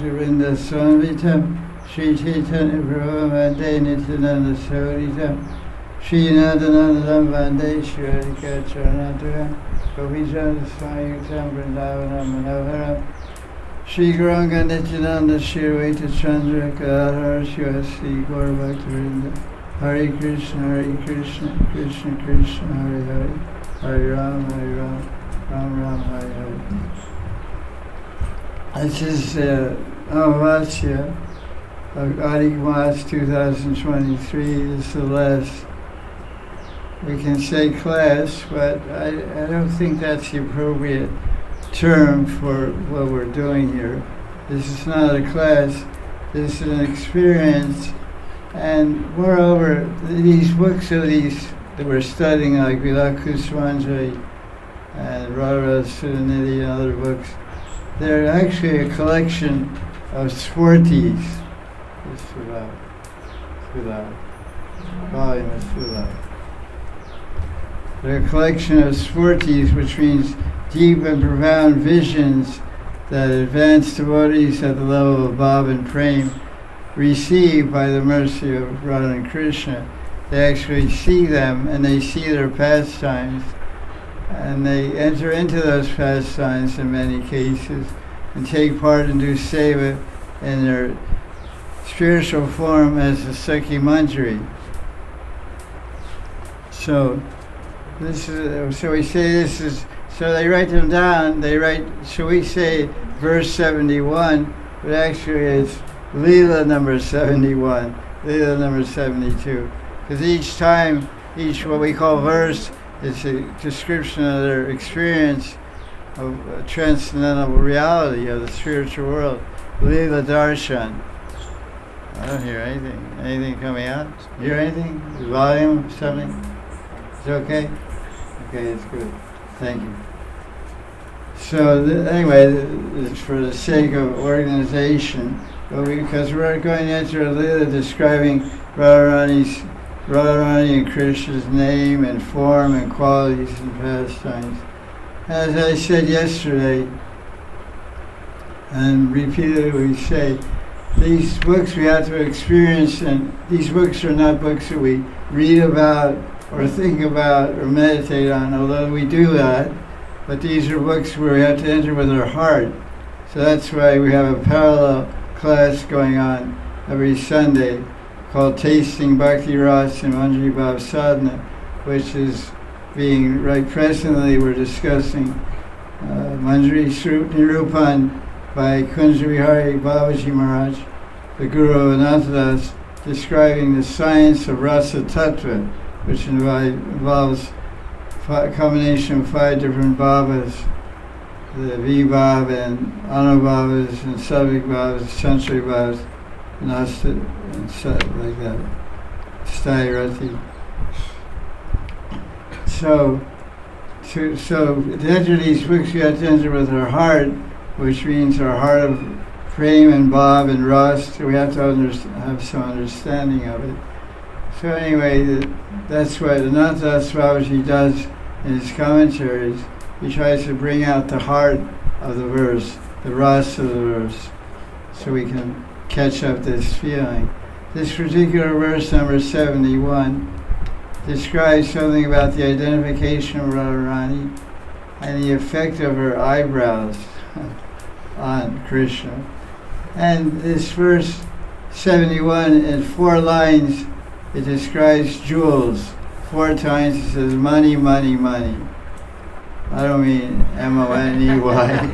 Vrinda Swanvita, Sri Chaitanya Prabhu Vande Nityananda Saurita, Sri Nadananda Vande Sri Radhika Charanatuha, Govijana Swayutam Vrindavana Manohara, Sri Gauranga Nityananda Sri Vaita Chandra Gadhara Shiva Sri Gaur Bhaktivinoda, Hare Krishna, Krishna Krishna, Hare Hare, Hare Ram, Ram Ram, Hare Hare. This is Amavasya of Adhik Mas 2023. This is the last, we can say class, but I don't think that's the appropriate term for what we're doing here. This is not a class, this is an experience, and moreover, these books are these that we're studying, like Vilapa Kusumanjali and Radha, Sudha, Nidhi, and other books. They're actually a collection of swartis. It's Sudha. Volume is Sudha. They're a collection of swartis, which means deep and profound visions that advanced devotees at the level of Bhava and Prem receive by the mercy of Radha and Krishna. They actually see them and they see their pastimes, and they enter into those pastimes in many cases and take part and do seva in their spiritual form as a Sakhi Manjari. So this is, so we say this is, so they write them down, so we say verse 71, but actually it's Leela number 71, Leela number 72. Because each time, each what we call verse, it's a description of their experience of transcendental reality of the spiritual world. Leela Darshan. I don't hear anything. Anything coming out? Hear anything? Volume? Something? It's okay? Okay, it's good. Thank you. So anyway, it's for the sake of organization, but because we're going to enter a Leela describing Radharani and Krishna's name and form and qualities and pastimes. As I said yesterday, and repeatedly say, these books we have to experience, and these books are not books that we read about or think about or meditate on, although we do that, but these are books where we have to enter with our heart. So that's why we have a parallel class going on every Sunday called Tasting Bhakti Rasa and Manjari Bhav Sadhana, which is being, right presently we're discussing Manjari Srup Nirupan by Kunja Vihari Babaji Maharaj, the Guru of Raghunatha Das, describing the science of Rasa Tattva, which involves a combination of 5 different bhavas, the Vibhav and Anubhavas and Savik bhavas, Sanchari bhavas, Nasta, and like that, Stairati. So to enter these books, you have to enter with our heart, which means our heart of prem and bhav and ras. So we have to have some understanding of it. So anyway, that's what Raghunatha Das Goswami does in his commentaries. He tries to bring out the heart of the verse, the ras of the verse, so we can catch up this feeling. This particular verse, number 71, describes something about the identification of Radharani and the effect of her eyebrows on Krishna. And this verse 71, in 4 lines, it describes jewels. 4 times it says money, money, money. I don't mean M-O-N-E-Y.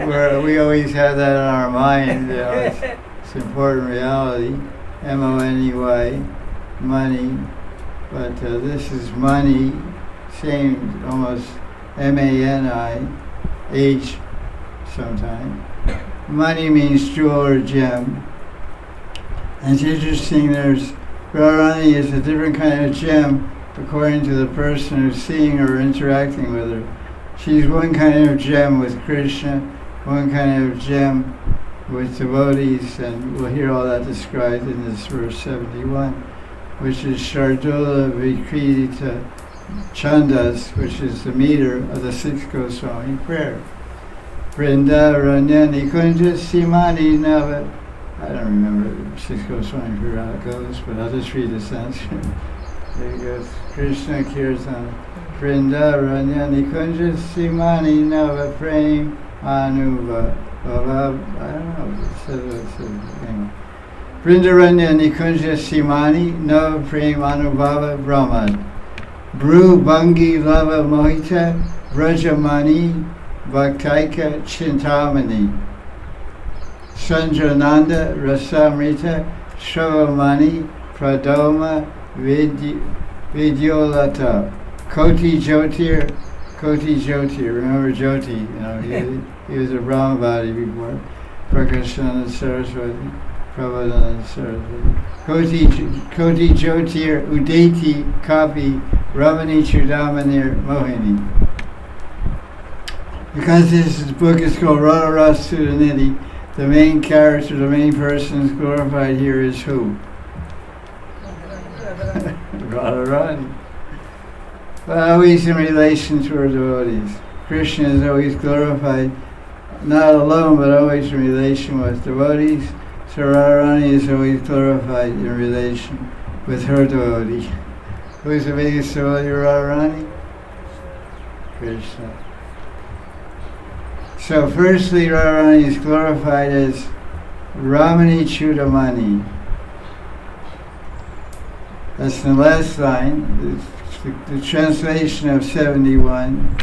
Where we always have that in our mind, you know, it's an important reality. M-O-N-E-Y, money. But this is money, same, almost M-A-N-I-H sometimes. Money means jewel or gem. And it's interesting, Radharani is a different kind of gem according to the person who's seeing her or interacting with her. She's one kind of gem with Krishna, one kind of gem with devotees, and we'll hear all that described in this verse 71, which is Shardula Vikridita Chandas, which is the meter of the 6th Goswami prayer. Vrindaranya Nikunja Simani Nava. I don't remember 6 Goswami for how it goes, but I'll just read the Sanskrit. There it goes. Krishna Kirtan. Vrindaranya Nikunja Simani Nava Prem Anuva. I don't know. It says anyway. Vrindaranya Nikunja Simani Nava Prem Anubhava Brahman. Bru Bangi Lava Mohita Vrajamani Bhaktaika Chintamani Sanjananda Rasamrita Shravamani Pradoma Vidyolata Koti Jyotir. Remember Jyoti? He was a Brahmavadi before. Prabodhananda Saraswati. Koti Jyotir Udeti Kapi Ramani Chudamanir Mohini. Because this book is called Radha Rasa Nidhi, the main character, the main person glorified here is who? Radharani. But always in relation to her devotees. Krishna is always glorified, not alone, but always in relation with devotees. So Radharani is always glorified in relation with her devotee. Who is the biggest devotee of Radharani? Krishna. So firstly, Radharani is glorified as Ramani Chudamani. That's the last line, the translation of 71.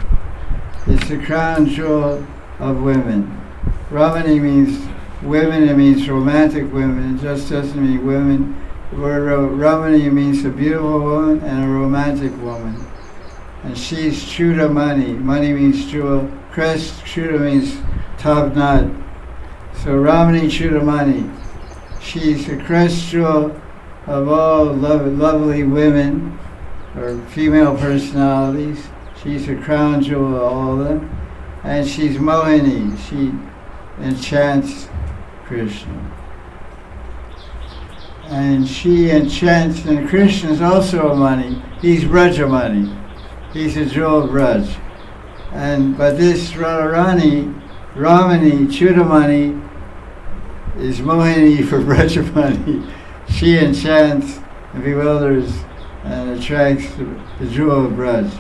It's the crown jewel of women. Ramani means women, it means romantic women. It just doesn't mean women. The word Ramani means a beautiful woman and a romantic woman. And she's Chudamani. Mani means jewel. Crest, Chuda means top knot. So Ramani Chudamani. She's the crest jewel of all lovely women or female personalities. She's the crown jewel of all of them. And she's Mohini. She enchants Krishna. And she enchants, and Krishna is also a Mani. He's Brajamani. He's a jewel of Braj. But this Radharani, Ramani, Chudamani, is Mohini for Brajamani. She enchants and bewilders and attracts the jewel of Braj.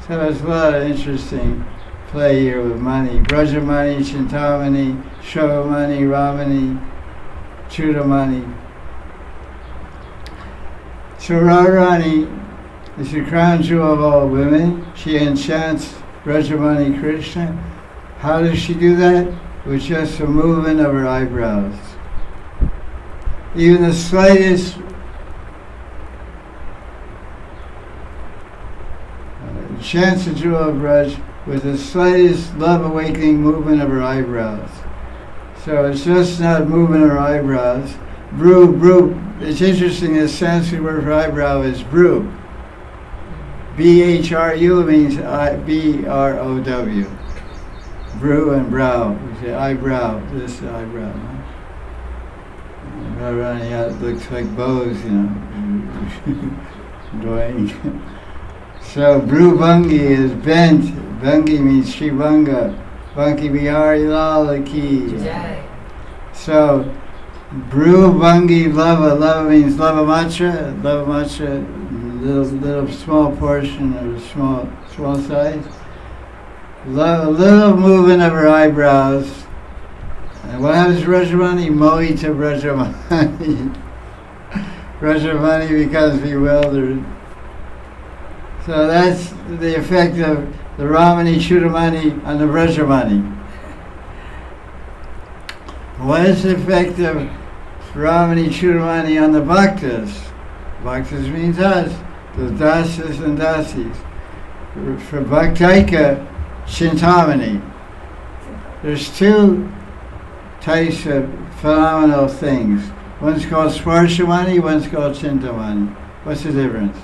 So there's a lot of interesting play here with Mani. Brajamani, Chintamani, Shravamani, Ramani, Chudamani. So Radharani is the crown jewel of all women. She enchants Brajamani Krishna. How does she do that? With just a movement of her eyebrows. Even the slightest enchants the jewel of Braj with the slightest love-awakening movement of her eyebrows. So it's just not movement of her eyebrows. Bru. It's interesting, the Sanskrit word for eyebrow is bru. B-H-R-U means B-R-O-W. Bru and brow. We say eyebrow. This is eyebrow. Radharani looks like bows, Doing. So Bru Bhangi is bent. Bhangi means Sri Bhanga. Bhangi Bihari Lala Ki. So Bru Bhangi Lava. Lava means Lava Matra. Lava Matra, little small portion or small size. A little movement of her eyebrows. And what happens to Brajamani? Mohita Brajamani. Brajamani becomes bewildered. So that's the effect of the Ramani Chudamani on the Brajamani. What is the effect of Ramani Chudamani on the Bhaktas? Bhaktas means us, the dasas and dasis. For Bhaktaika, Chintamani. There's two types of phenomenal things. One's called Sparshamani, one's called Chintamani. What's the difference? If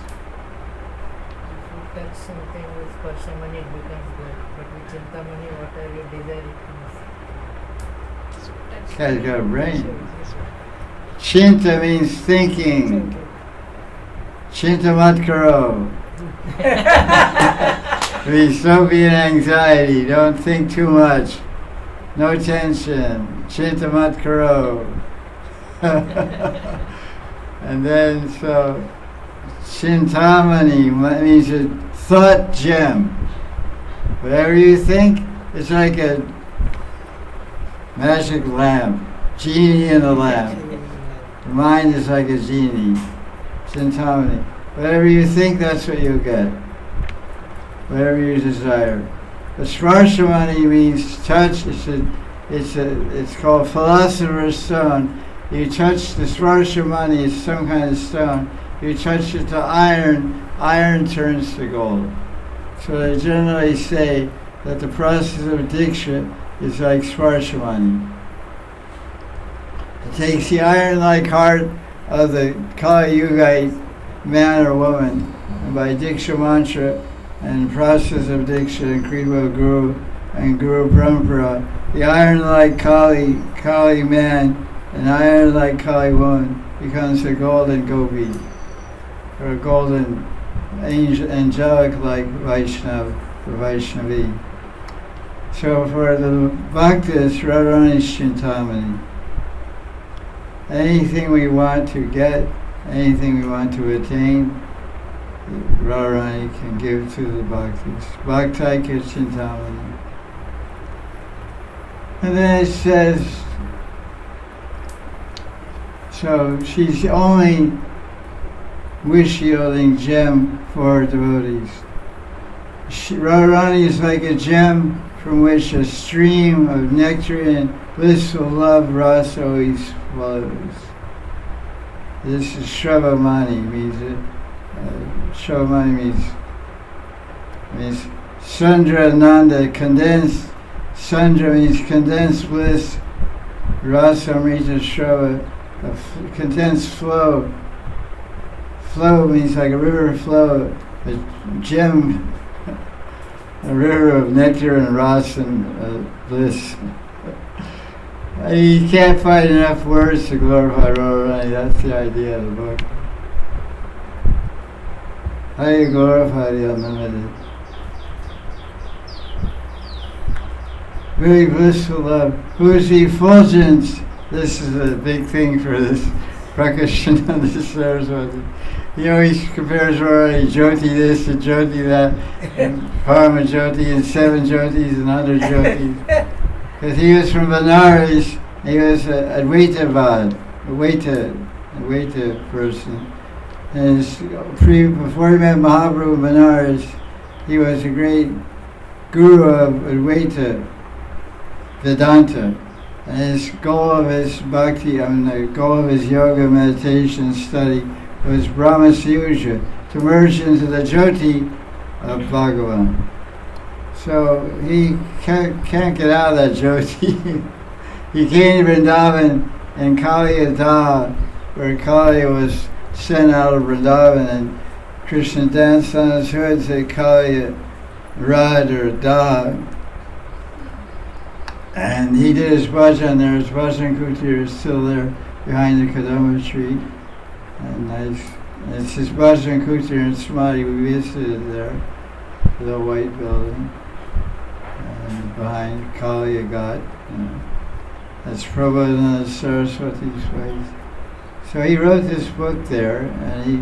you touch something with Sparshamani, it becomes good. But with Chintamani, whatever you desire, it comes. Guy's got a brain. Chinta means thinking. Chintamat means don't be in anxiety. Don't think too much. no tension, Chintamat karo. And then so Chintamani means a thought gem. Whatever you think, it's like a magic lamp, genie in a lamp. The mind is like a genie, Chintamani. Whatever you think, that's what you get. Whatever you desire. The Svarshamani means touch. It's called philosopher's stone. You touch the Svarshamani, it's some kind of stone. You touch it to iron, iron turns to gold. So they generally say that the process of Diksha is like Svarshamani. It takes the iron-like heart of the Kali Yugite man or woman, and by Diksha mantra and process of Diksha and Kripa Guru and Guru Parampara, the iron-like Kali man and iron-like Kali woman becomes a golden gopi, or a golden angelic-like Vaishnava, or Vaishnavi. So for the Bhaktas, Radharani Chintamani. Anything we want to get, anything we want to attain, Radharani can give to the Bhaktas. Bhaktaika Chintamani. And then it says, so she's the only wish-yielding gem for devotees. Radharani is like a gem from which a stream of nectar and blissful love rasa always flows. This is Sravamani, Sravamani means Sandra Nanda, condensed. Sandra means condensed bliss. Rasa Amrita Shrava, condensed flow. Flow means like a river flow, a gem, a river of nectar and rasa and bliss. You can't find enough words to glorify Radharani. That's the idea of the book. How do you glorify the unlimited? Very blissful love. Who is the effulgence? This is a big thing for this Prakashananda Saraswati. He always compares Radharani, Jyoti this and Jyoti that, and Parama Jyoti and 7 Jyotis and 100 Jyotis. Because he was from Benares, he was a Advaitavad, a Advaita person. And before he met Mahaprabhu in Benares, he was a great guru of Advaita Vedanta. And his goal of his bhakti, the goal of his yoga, meditation, study was Brahmasayuja, to merge into the Jyoti of Bhagavan. So he can't get out of that Jyoti. He came to Vrindavan and Kaliya Da, where Kali was sent out of Vrindavan, and Krishna danced on his hood, said Kaliya Rad or Da. And he did his bhajan there. His bhajan kutir is still there behind the Kadamba tree. And nice. And it's his bhajan kutir in Srimati. We visited there, the white building. And behind Kaliya Ghat, that's Prabodhananda Saraswati's place. So he wrote this book there, and he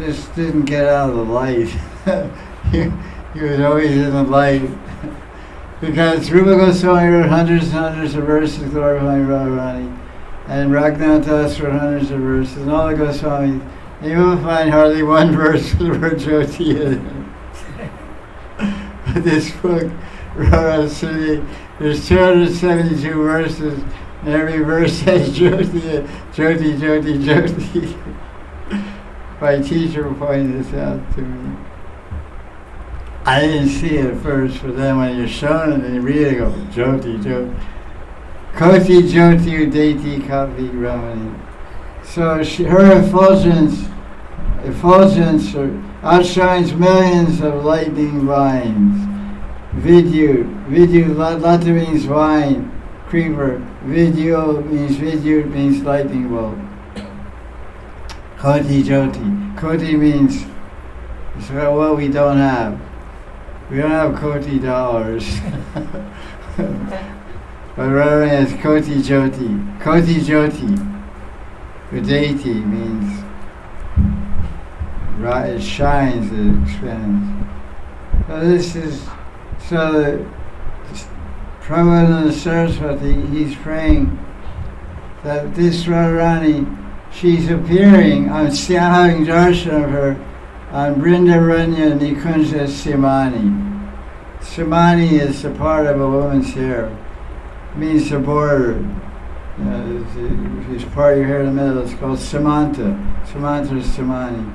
just didn't get out of the light. he was always in the light. Because Rupa Goswami wrote hundreds and hundreds of verses glorifying Radharani, and Raghunatha Das wrote hundreds of verses, and all the Goswamis, and you will find hardly one verse with the word Jyoti in it. But this book, Radharani, there's 272 verses, and every verse has Jyoti, Jyoti, Jyoti, Jyoti. My teacher pointed this out to me. I didn't see it at first, but then when you're shown it and you read it, you go, Jyoti, Jyoti. Koti Jyoti Udeti Kavi Ramani. So her effulgence outshines millions of lightning vines. Vidyut, Lata means vine, creeper. Vidyut means lightning bolt. Koti Jyoti. Koti means it's what we don't have. We don't have Koti dollars. But Radharani is Koti Jyoti. Koti Jyoti. Udeti means it shines, it expands. So this is, so the Prabodhananda Saraswati, he's praying that this Radharani, she's appearing, I'm having darshan of her on Vrindaranya Nikunja Simani. Simani is a part of a woman's hair. It means the border. This part of your hair in the middle, it's called Samanta. Samanta is Samani.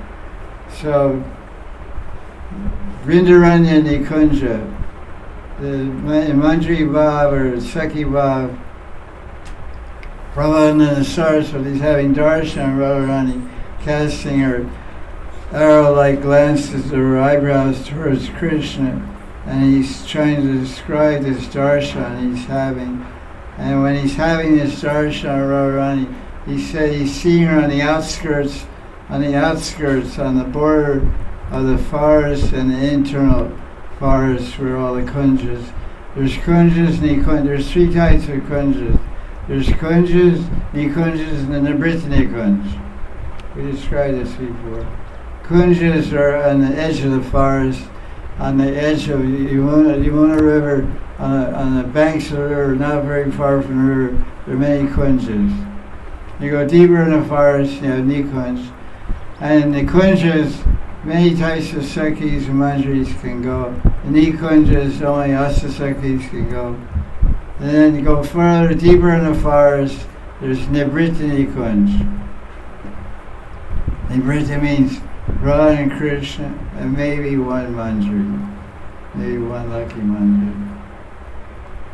So, Vrindaranya Nikunja, the Manjari Bhav or Saki Bhav, Prabodhananda Saraswati is having darshan of Radharani, casting her arrow-like glances of her eyebrows towards Krishna, and he's trying to describe this darshan he's having. And when he's having this darshan of Radharani, he said he's seeing her on the outskirts, on the border of the forest and the internal forest where all the kunjas. There's kunjas, nikunjas. There's three types of kunjas. There's kunjas, nikunjas, and the nibrita nikunj. We described this before. Kunjas are on the edge of the forest, on the edge of Yamuna River, on the banks of the river, not very far from the river. There are many kunjas. You go deeper in the forest, you have nikunj. And the kunjas, many types of sakis and manjaris can go. The nikunjas, only asasakis can go. And then you go further, deeper in the forest, there's nibrita nikunj. Nibrita means Radha and Krishna, and maybe one manjari, maybe one lucky manjari.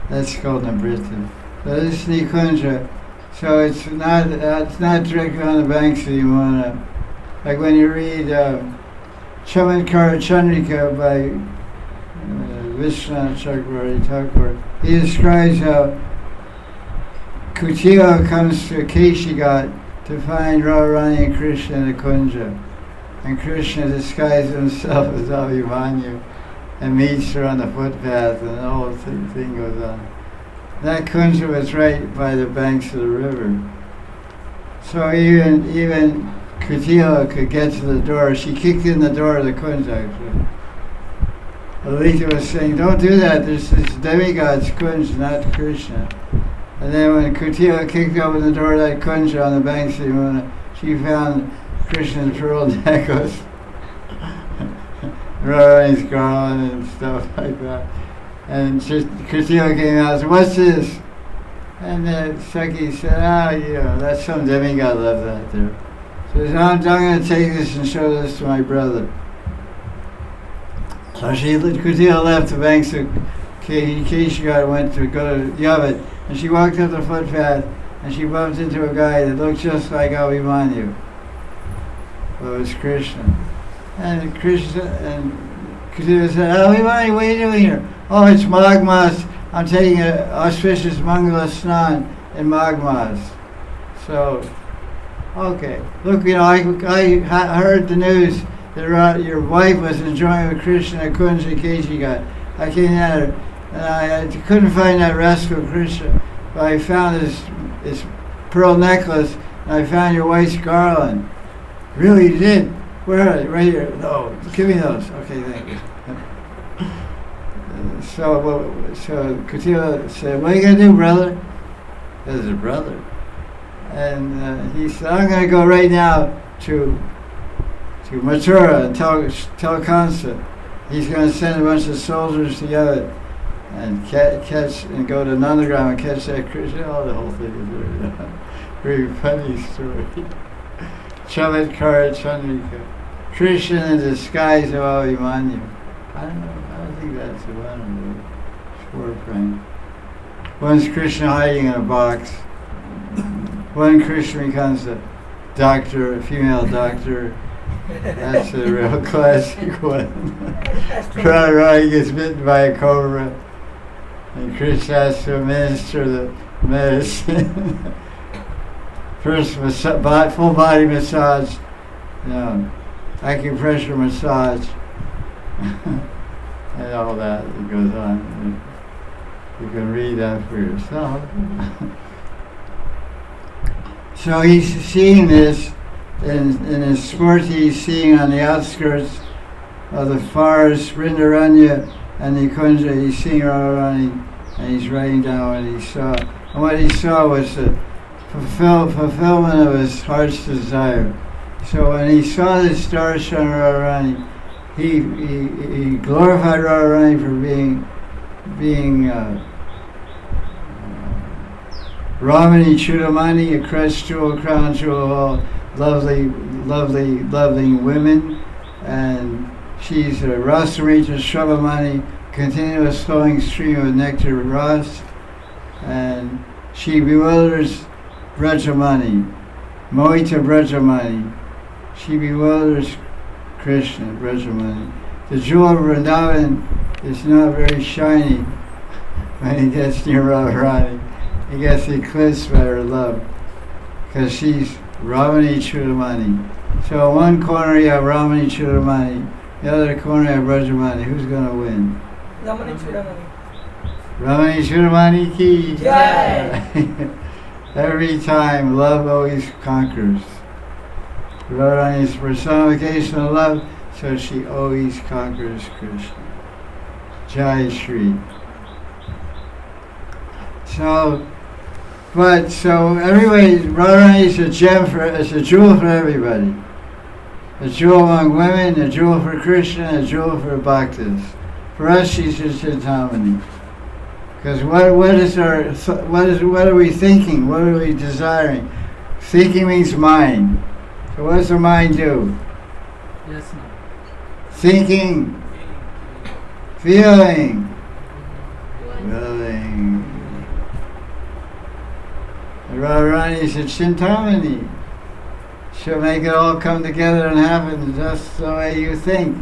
That's called Nibrita. So this is Nikunja. So it's not directly on the banks of Yamuna. Like when you read Chamatkara Chandrika by Vishwanath Chakravarti Thakur, he describes how Kutila comes to Keshigat to find Radharani and Krishna in the Kunja. And Krishna disguises himself as Abhimanyu and meets her on the footpath, and the whole thing goes on. That kunja was right by the banks of the river. So even Kutila could get to the door. She kicked in the door of the kunja, actually. Alita was saying, don't do that, there's this demigod's kunja, not Krishna. And then when Kutila kicked open the door of that kunja on the banks of Yamuna, she found Krishna's pearl necklace, Radharani's garland and stuff like that. And Kutila came out and said, what's this? And then Saki said, that's some demigod left out there. So he said, I'm going to take this and show this to my brother. So Kutila left the banks of Keshigat and went to go to Yavat. And she walked up the footpath and she bumped into a guy that looked just like Abhimanyu. Well, it was Krishna. And Krishna and Kutila said, Abhimanyu, what are you doing here? Oh, it's Magh Mas. I'm taking an auspicious Mangala Snan in Magh Mas. So, okay. Look, I heard the news that your wife was enjoying with Krishna at Kunja Keshigat. I came at her, and I couldn't find that rascal Krishna, but I found this pearl necklace, and I found your wife's garland. Really, you did? Where are they? Right here. No, give me those. Okay, thank you. So Kutila said, what are you going to do, brother? As a brother. And he said, I'm going to go right now to Mathura and tell Kamsa. He's going to send a bunch of soldiers together and catch and go to Nandagram and catch that Krishna. Oh, the whole thing is very funny story. Chamatkara Chandrika. Krishna in the disguise of Abhimanyu. I don't think that's the one of the short frame. One's Krishna hiding in a box. One Krishna becomes a doctor, a female doctor. That's a real classic one. Radharani gets bitten by a cobra, and Krishna has to administer the medicine. First, full body massage, acupressure massage, and all that goes on. You can read that for yourself. So he's seeing this in his sport. He's seeing on the outskirts of the forest, Vrindaranya and Nikunja. He's seeing Radharani, and he's writing down what he saw. And what he saw was the fulfillment of his heart's desire. So when he saw this darshan Radharani, he glorified Radharani for being Ramani Chintamani, a crest jewel, crown jewel of all lovely women, and she's a Rasa Stavavali, continuous flowing stream of nectar ras, and she bewilders Brajamani, Mohita Brajamani. She bewilders Krishna, Brajamani. The jewel of Vrindavan is not very shiny when he gets near Radharani. He gets eclipsed by her love, because she's Ramani Chintamani. So in one corner you have Ramani Chintamani, the other corner you have Brajamani. Who's going to win? Ramani Chintamani. Ramani Chintamani ki Jai! Every time, love always conquers. Radharani is personification of love, so she always conquers Krishna. Jai Sri. So everybody, Radharani is a jewel for everybody. A jewel among women, a jewel for Krishna, a jewel for bhaktas. For us, she's a Chintamani. Because what are we thinking? What are we desiring? Thinking means mind. So what does the mind do? Yes, no. Thinking, feeling, willing. Radharani is a Chintamani. She'll make it all come together and happen just the way you think.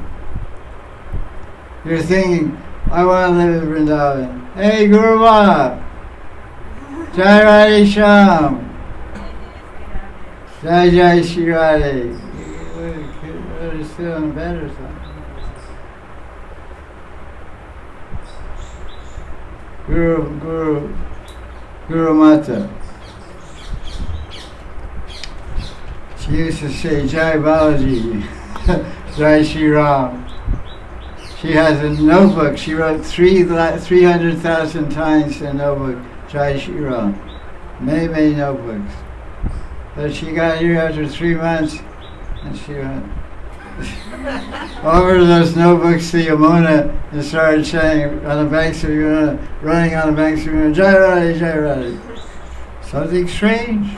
You're thinking, I want to live in Vrindavan. Hey, Guru Baba! Jai Radhe Sham! Jai Sri Radhe! We're still in bed or something. Guru Mata. She used to say, Jai Babaji, Jai Sri Ram. She has a notebook. She wrote 300,000 times in a notebook, Jai Sri Ram. Many notebooks. But she got here after 3 months, and she went over those notebooks to Yamuna and started saying on the banks of Yamuna, running on the banks of Yamuna, Jai Radhe, Jai Radhe. Something strange.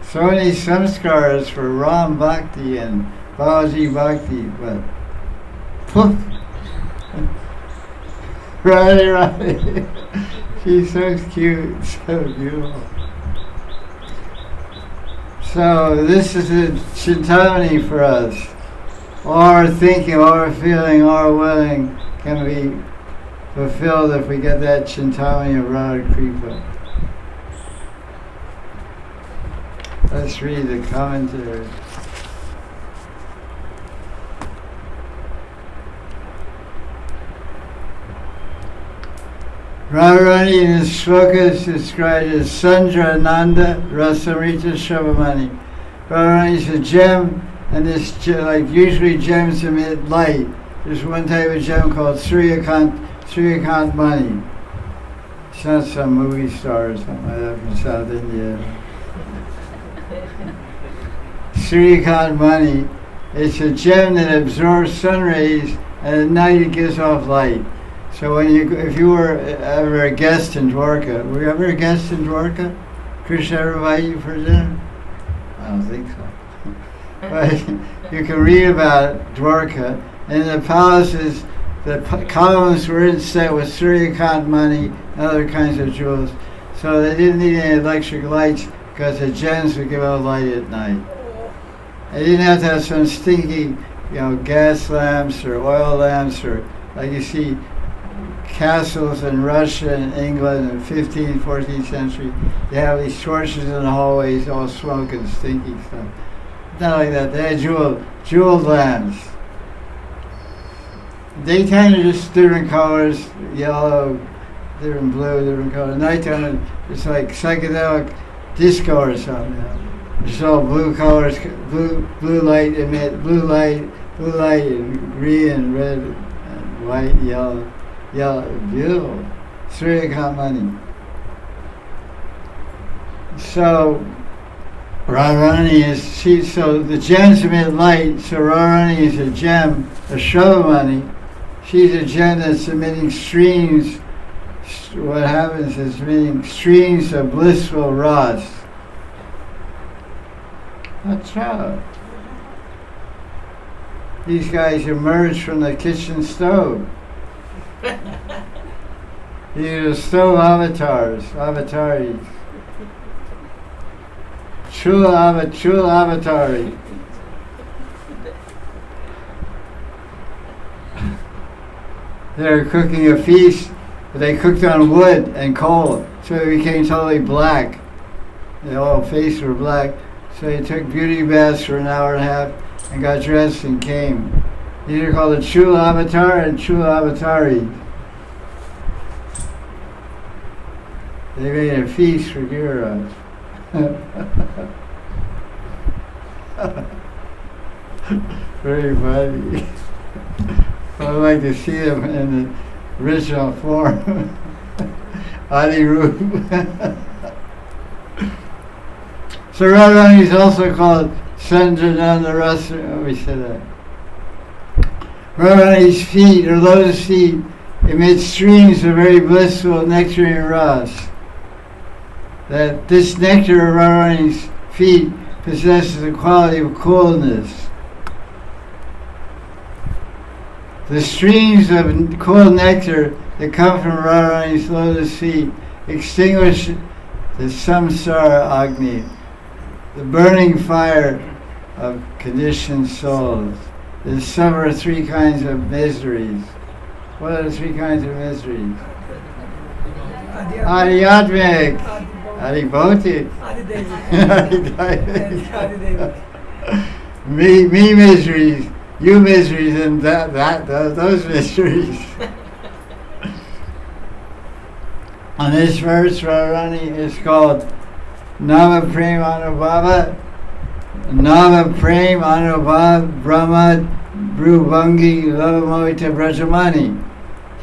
So many samskaras for Ram Bhakti and Babaji Bhakti, but poof! Radhe. She's so cute, so beautiful. So this is a Chintamani for us. All our thinking, all our feeling, all our willing can be fulfilled if we get that Chintamani of Radha Kripa. Let's read the commentary. Radharani in his shloka is described as Sandra Nanda Rasamrita Shavamani. Radharani is a gem, and this like usually gems emit light. There's one type of gem called Suryakant Mani. It's not some movie star or something like that from South India. Suryakant Mani. It's a gem that absorbs sun rays, and at night it gives off light. So if you were ever a guest in Dwarka, were you ever a guest in Dwarka? Krishna ever invite you for dinner? I don't think so. But you can read about Dwarka. In the palaces, the columns were inset with Suryakant Mani and other kinds of jewels. So they didn't need any electric lights because the gems would give out light at night. They didn't have to have some stinky, gas lamps or oil lamps or like you see castles in Russia and England in the 15th, 14th century. They have these torches in the hallways, all smoke and stinky stuff. Not like that. They had jeweled lamps. Daytime are just different colors, yellow, different blue, different colors. Nighttime it's like psychedelic disco or something. It's all blue colors, blue light emit, blue light, and green and red and white, yellow, beautiful. Chintamani. So Radharani is so the gems emit light. So Radharani is a gem, a Stavavali. She's a gem that's emitting streams. What happens is emitting streams of blissful Rasa. That's right. These guys emerge from the kitchen stove. These are stove avatars. Chula avatari. They're cooking a feast, but they cooked on wood and coal, so they became totally black. Their whole face were black. So they took beauty baths for an hour and a half and got dressed and came. These are called the Chula Avatar and Chula Avatari. They made a feast for Giriraj. Very funny. I'd like to see them in the original form. Adi Roop. So Radharani is also called Sanjananda Rasa. Oh, we said that. Radharani's feet, or lotus feet, emit streams of very blissful nectarine rasa. That this nectar of Radharani's feet possesses the quality of coolness. The streams of cool nectar that come from Radharani's lotus feet extinguish the samsara agni, the burning fire of conditioned souls that suffer three kinds of miseries. What are the three kinds of miseries? Adhyatmic, Adibhautik, me miseries, you miseries, and those miseries. On this verse, Radharani is called Nama Prem Anubhava, Nama Prem Anubhav Brahma Brubhangi Lavamohita Brajamani.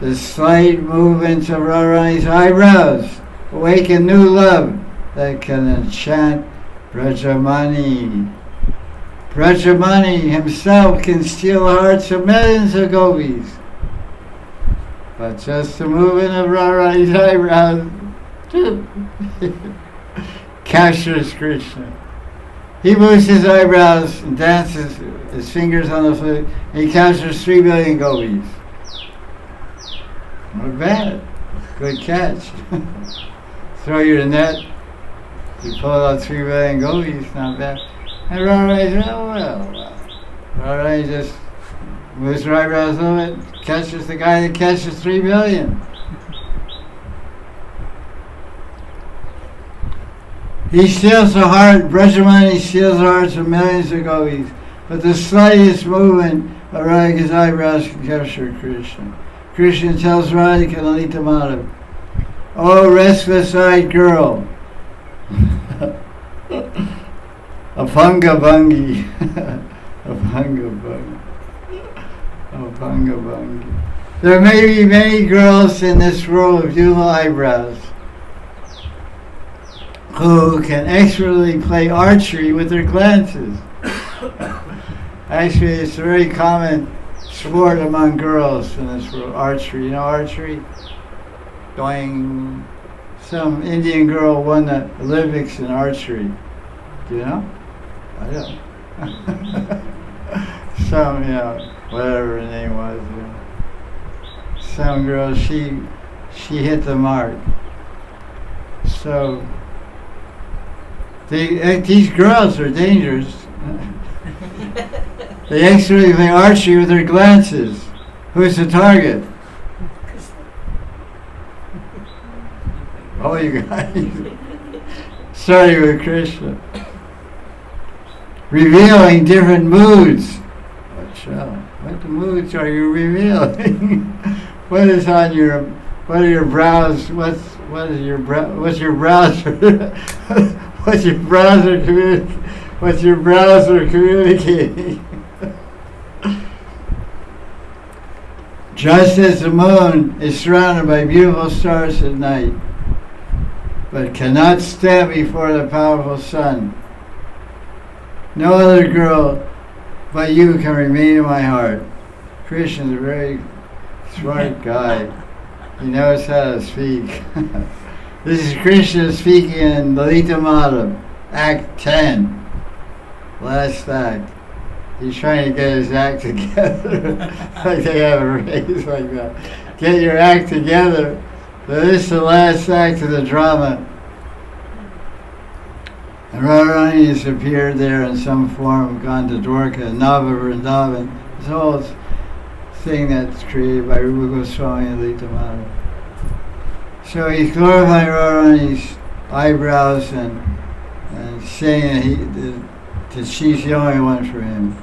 The slight movements of Radharani's eyebrows awaken new love that can enchant Brajamani. Brajamani himself can steal the hearts of millions of gopis. But just the movement of Radharani's eyebrows captures Krishna. He moves his eyebrows and dances his fingers on the flute, and he captures 3 billion gopis. Not bad. Good catch. Throw your net, you pull out 3 billion gopis, not bad. And Radharani says, oh well. Radharani just moves her eyebrows a little bit, catches the guy that catches 3 billion. He steals the heart, Brajamani steals the hearts of millions of gopis, but the slightest movement of Radhika's eyebrows can capture Krishna. Krishna tells Radhika Lalita Madhav, "Oh, restless-eyed girl, Apanga Bhangi, Apanga Bhangi. There may be many girls in this world with beautiful eyebrows who can expertly play archery with their glances. Actually, it's a very common sport among girls in this world, archery. You know archery? Doing some Indian girl won the Olympics in archery. Do you know? I don't. Some, whatever her name was. Some girl, she hit the mark. So these girls are dangerous. They actually play archery with their glances. Who's the target? Oh, you guys. Starting with Krishna. Revealing different moods. What moods are you revealing? What is on your, what are your brows, what's your browser, what's your browser communicating? Just as the moon is surrounded by beautiful stars at night, but cannot stand before the powerful sun, no other girl but you can remain in my heart. Krishna's a very smart guy. He knows how to speak. This is Krishna speaking in Lalita Madhav, Act 10, last act. He's trying to get his act together. Like they have a race like that. Get your act together. So this is the last act of the drama. And Radharani has appeared there in some form, gone to Dwarka, Nava Vrindavan. This whole thing that's created by Rupa Goswami and Lita Madhav. So he's glorifying Radharani's eyebrows and saying that she's the only one for him.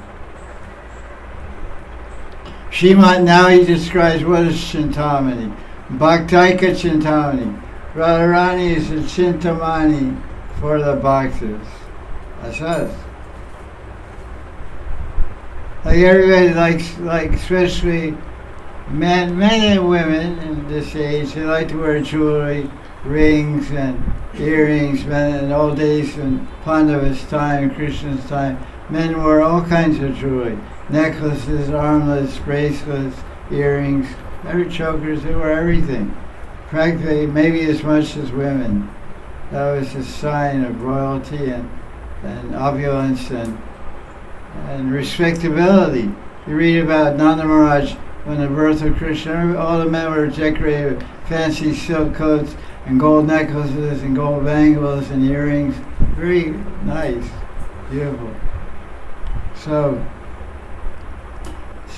Now he describes what is Chintamani. Bhaktaika Chintamani. Radharani is the Chintamani for the bhaktas. That's us. Like everybody like especially men and women in this age, they like to wear jewelry, rings and earrings. Men in old days in Pandava's time, Krishna's time, men wore all kinds of jewelry. Necklaces, armlets, bracelets, earrings, every chokers, they wore everything. Practically maybe as much as women. That was a sign of royalty and opulence and respectability. You read about Nanda Maharaj when the birth of Krishna, all the men were decorated with fancy silk coats and gold necklaces and gold bangles and earrings. Very nice, beautiful. So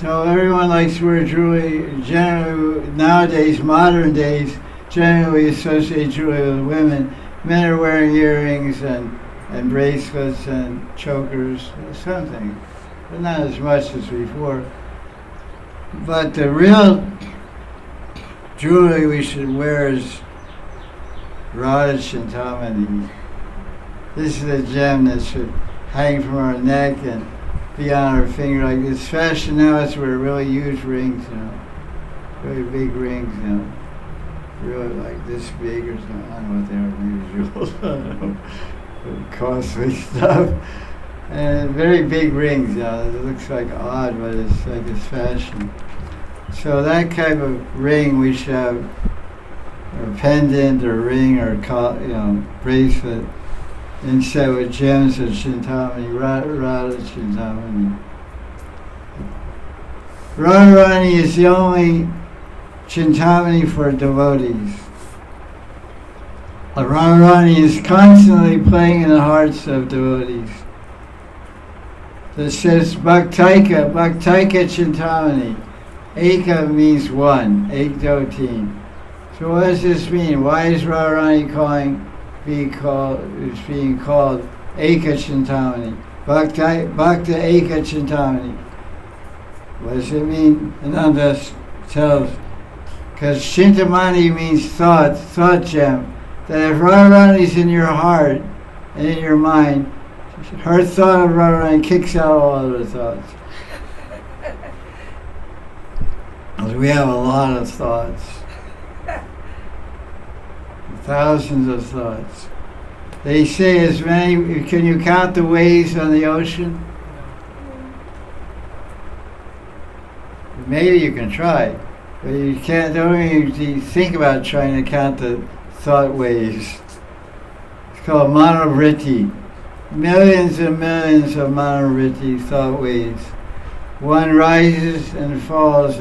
everyone likes to wear jewelry. Generally, nowadays, modern days, generally we associate jewelry with women. Men are wearing earrings and bracelets and chokers, something, but not as much as before. But the real jewelry we should wear is Radha Chintamani. This is a gem that should hang from our neck and be on our finger like this. Fashion now is wear really huge rings, really big rings, really like this big or something. I don't know what they are, maybe jewels. I don't know. Costly stuff. And very big rings, it looks like odd, but it's like it's fashion. So that kind of ring we should have, or pendant, or ring, or bracelet, instead with gems of Chintamani, Radha Chintamani. Radharani is the only Chintamani for devotees. Radharani is constantly playing in the hearts of devotees. That says Bhaktaika Chintamani. Eka means one, Ekdotin. So what does this mean? Why is Radharani being called Eka Chintamani? Bhakta Eka Chintamani. What does it mean? Ananda tells, because Chintamani means thought gem. That if Radharani is in your heart and in your mind, her thought of Radharani kicks out all other thoughts. Because we have a lot of thoughts. Thousands of thoughts. They say as many, can you count the waves on the ocean? Maybe you can try, but you can't, don't even think about trying to count the thought waves. It's called monovritti. Millions and millions of monovritti thought waves. One rises and falls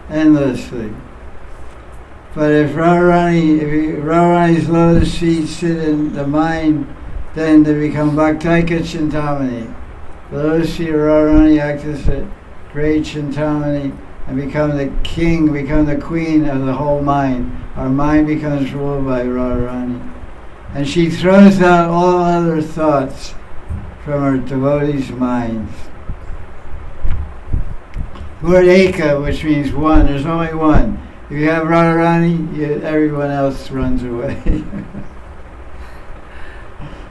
endlessly. But if Radharani's lotus feet sit in the mind, then they become Bhaktaika Chintamani. The lotus feet of Radharani act as a great Chintamani and become the king, become the queen of the whole mind. Our mind becomes ruled by Radharani. And she throws out all other thoughts from her devotees' minds. word Eka, which means one. There's only one. If you have Radharani, everyone else runs away.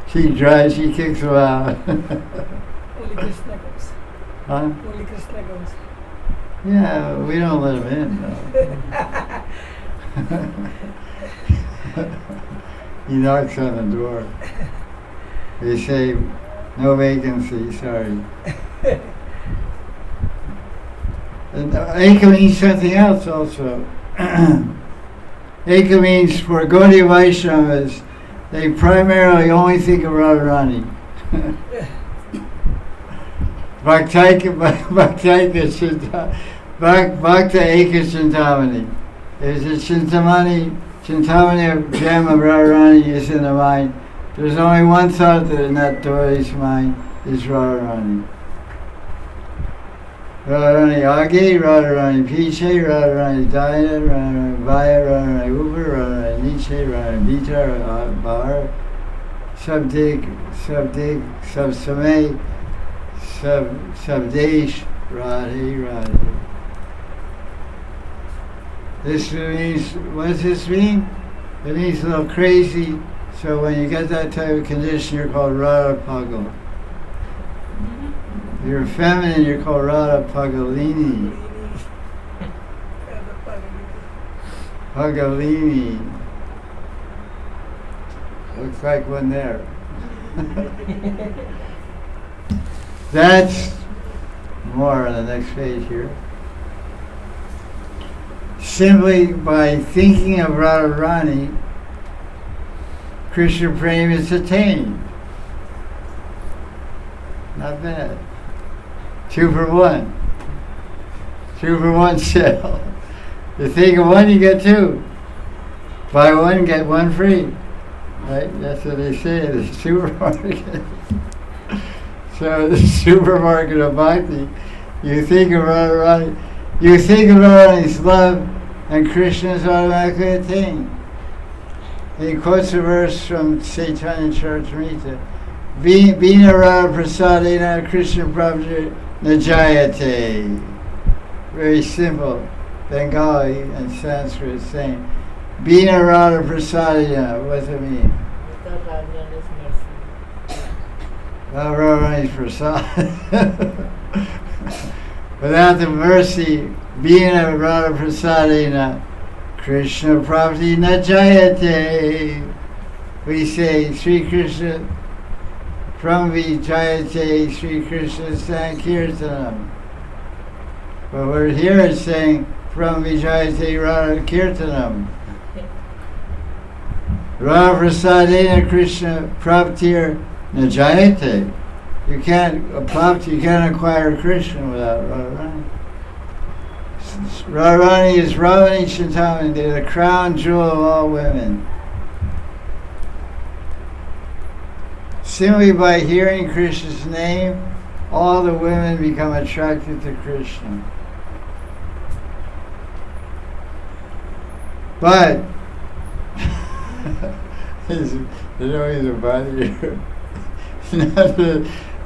She drives, she kicks them out. Only Krishna comes. Huh? Only Krishna comes. Yeah, we don't let him in, though. He knocks on the door. They say, no vacancy, sorry. And Eka means something else also. Eka means for Gaudiya Vaishnavas, they primarily only think of Radharani. Bhakta Eka Chintamani. There's a Chintamani of gem of Radharani is in the mind. There's only one thought that in that devotee's mind is Radharani. Radharani Age, Radharani Piche, Radharani Daya, Radharani Vaya, Radharani Uber, Radharani Niche, Radharani Vita, Bahar, Sabdik, Sabsamay, Sabdesh, Radhe, Radhe. This means, what does this mean? It means a little crazy, so when you get that type of condition, you're called Radha Pagal. If you're feminine, you're called Radha Pagalini. Pagalini. Looks like one there. That's more on the next page here. Simply by thinking of Radharani, Krishna Prema is attained. Not bad. 2 for 1. 2 for 1 sale. You think of one, you get 2. Buy one, get one free. Right? That's what they say in the supermarket. So the supermarket of Bhakti, you think of Radharani, you think of Radharani's love, and Krishna is automatically attained. He quotes a verse from Chaitanya Charitamrita. Bina Radha Prasadena Krishna Prabhu Najayate. Very simple. Bengali and Sanskrit saying. Bina Radha Prasadena. What does it mean? Without Radharani's mercy. Without Radharani's prasad. Without the mercy, Bina Radha Prasadena Krishna Prabhu Najayate. We say Sri Krishna From Vijayate Sri Krishna Sankirtanam. But we're here saying from Vijayate Radha Kirtanam. Radha Prasadena Krishna Praptir Najayate. You can't acquire Krishna without Radharani. Radharani is Radharani Chintamani. They're the crown jewel of all women. Simply by hearing Krishna's name, all the women become attracted to Krishna. But there's always a bother you.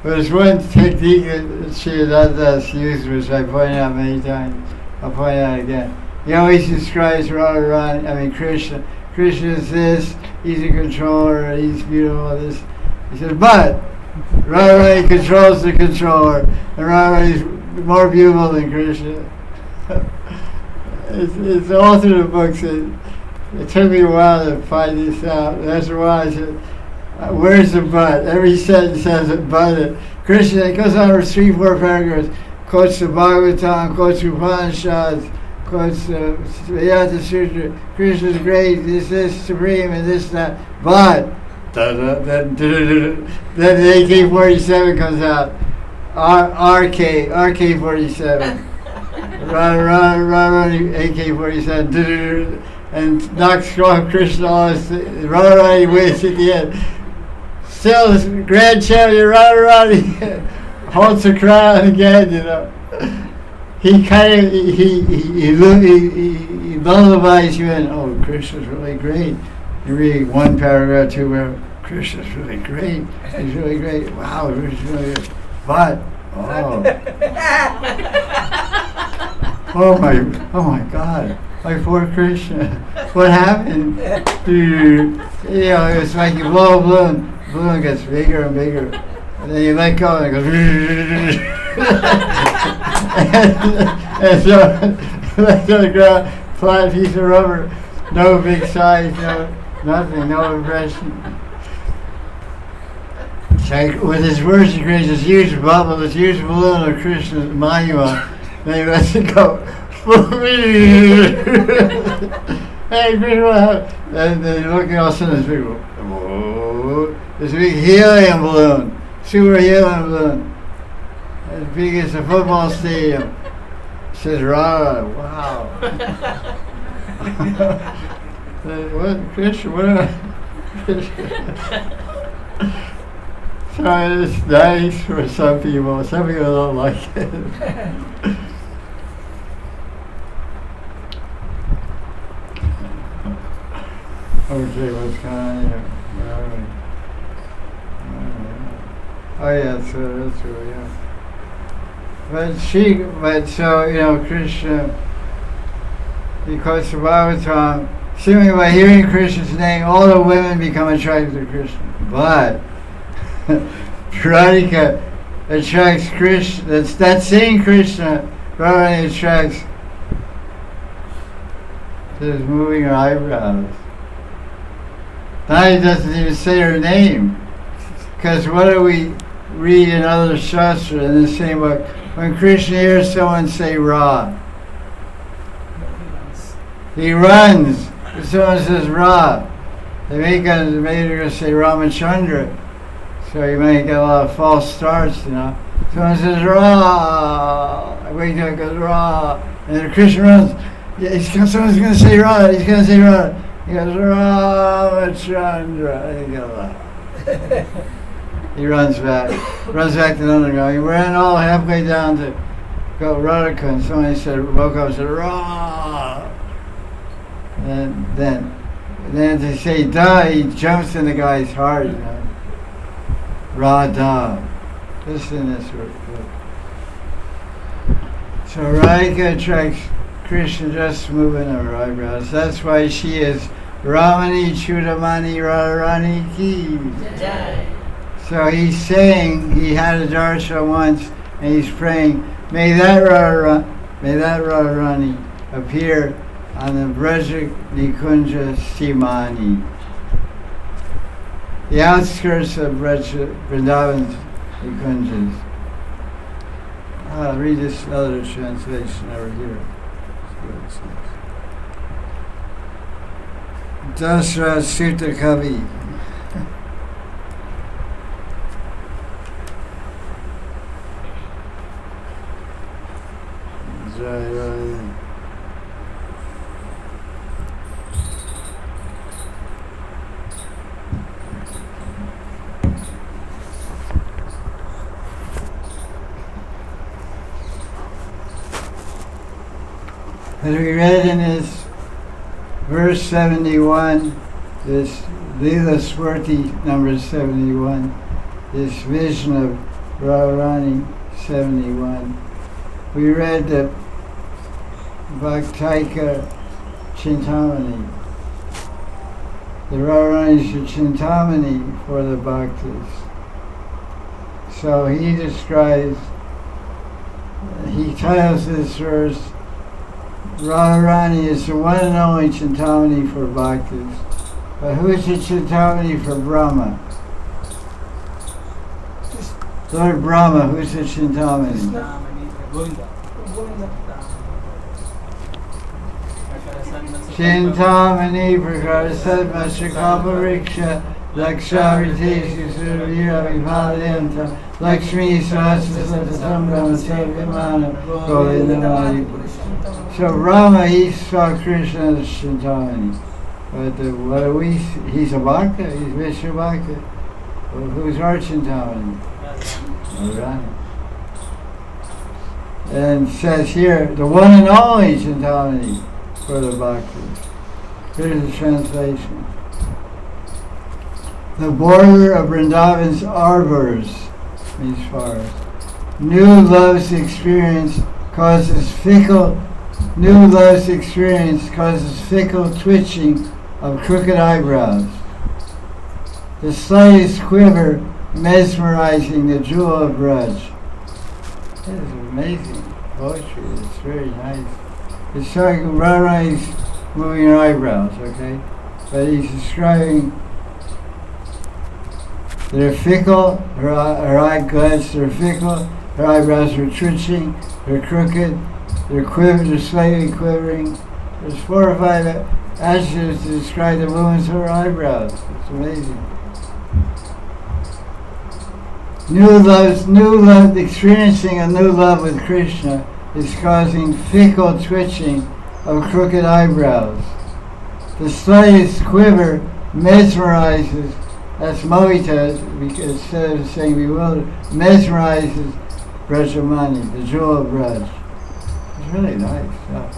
There's one technique that Sri Radha used, which I point out many times. I'll point out again. He always describes Krishna. Krishna is this, he's a controller, he's beautiful, this. He says, but Radharani controls the controller, and Radharani is more beautiful than Krishna. It's all through the books. It took me a while to find this out. After a while I said, where's the but? Every sentence has a but. Krishna, it goes on for 3-4 paragraphs, quotes the Bhagavatam, quotes Upanishads, quotes Vedanta Sutra. Krishna's great, this is supreme, and this, that. But then the AK-47 comes out. RK-47. Radharani AK-47. And knocks off Krishna off. Radharani wins at the end. Still, grand champion Radharani holds the crown again, you know. He kind of, he lullabies you in, oh, Krishna's really great. You read 1 paragraph, 2 paragraphs, Krishna's really great. He's really great. Wow, Krishna's really great. But, oh. Oh my God, my poor Krishna. What happened? It's like you blow a balloon. The balloon gets bigger and bigger. And then you let go and it goes. and so, left on the ground, flat piece of rubber, no big size, nothing, no impression. So with his words, he creates this huge bubble, this huge balloon of Krishna's Mahima. Then he lets it go. Hey, Krishna! And then you're looking all of a sudden, this big helium balloon, super helium balloon, as big as a football stadium. It says Radha, wow. What, Krishna? What? So it's nice for some people. Some people don't like it. Okay, what's going on here? Oh yeah, so that's true, yeah. But Krishna, he quotes the Bhagavatam, simply by hearing Krishna's name, all the women become attracted to Krishna. But Radhika attracts Krishna, that same Krishna, Radharani attracts to his moving her eyebrows. Now he doesn't even say her name. Because what do we read in other shastra in the same book? When Krishna hears someone say Ra, he runs. If someone says Ra, they make her going to say Ramachandra. So you may get a lot of false starts, Someone says Ra, wake up, goes Ra, and then Krishna runs. Yeah, someone's going to say Ra. He's going to say Ra. He goes Ramachandra. And he goes, he runs back to the underground. We ran all halfway down to go Radhika, and somebody woke up and said Ra. And then to say da, he jumps in the guy's heart. Radha. Listen to this word. So Radhika attracts Krishna just moving her eyebrows. That's why she is Ramani Chintamani Radharani ki. Jai. So he's saying, he had a darshan once, and he's praying, may that Radharani appear on the Braja Nikunja Chintamani, the outskirts of Vrindavan's Nikunjas. I'll read this other translation over here. Dasra Sutta Kavi. Jai Radhe. As we read in this verse 71, this Leela Swarti number 71, this vision of Radharani 71, we read the Bhaktaika Chintamani. The Radharani is Chintamani for the Bhaktas. So he titles this verse, Radharani is the one and only Chintamani for Bhaktas. But who is the Chintamani for Brahma? Lord Brahma, who is the Chintamani? Chintamani Prakarasatma Shakapa Riksha Lakshavriteshu Survira Vipalenta Lakshmi Sahasrasatsamgama Sarvimana Govindamadi. So Rama, he saw Krishna as Chintamani. But he's a Bhakta, he's Vishnu Bhakta. Well, who's our Chintamani? Radharani. And it says here, the one and only Chintamani for the Bhaktas. Here's the translation. The border of Vrindavan's arbors, means forest. New love's experience causes fickle New love's experience causes fickle twitching of crooked eyebrows. The slightest quiver mesmerizing the jewel of grudge. That is amazing poetry. It's very nice. It's talking Radharani's moving her eyebrows, okay? But he's describing they're fickle, her eyelids are fickle, her eyebrows are twitching, they're crooked, they're slightly quivering. There's 4 or 5 adjectives to describe the movements of her eyebrows. It's amazing. New love, experiencing a new love with Krishna is causing fickle twitching of crooked eyebrows. The slightest quiver mesmerizes, that's mohita, instead of saying bewildered, mesmerizes Brajamani, the jewel of Braj. It's really nice stuff.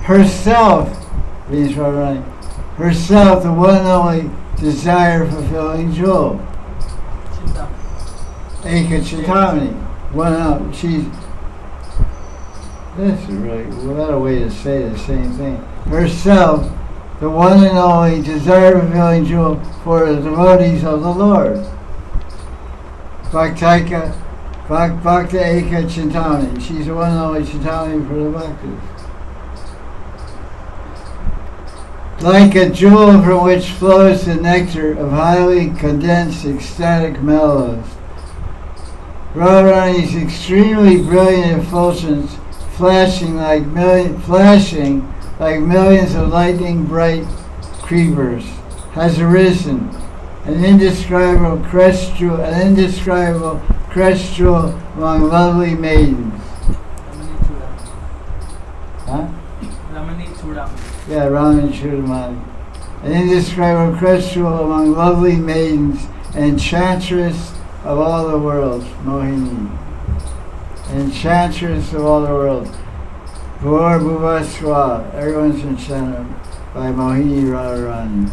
Herself, means Radharani, herself the one and only desire-fulfilling jewel. Eka Chintamani, one out. This is really, what a way to say the same thing. Herself, the one and only desire-fulfilling jewel for the devotees of the Lord. Bhakta Eka Chintamani. She's the one and only Chintamani for the bhaktas. Like a jewel from which flows the nectar of highly condensed ecstatic mellows. Radharani's extremely brilliant effulgence, flashing like millions of lightning bright creepers, has arisen, an indescribable crest jewel among lovely maidens. Huh? Yeah, Ramani Chudamani. An indescribable crest jewel among lovely maidens, enchantress of all the worlds, Mohini. Enchantress of all the worlds. Bhur Bhuvaswa, everyone's enchanted by Mohini Radharani.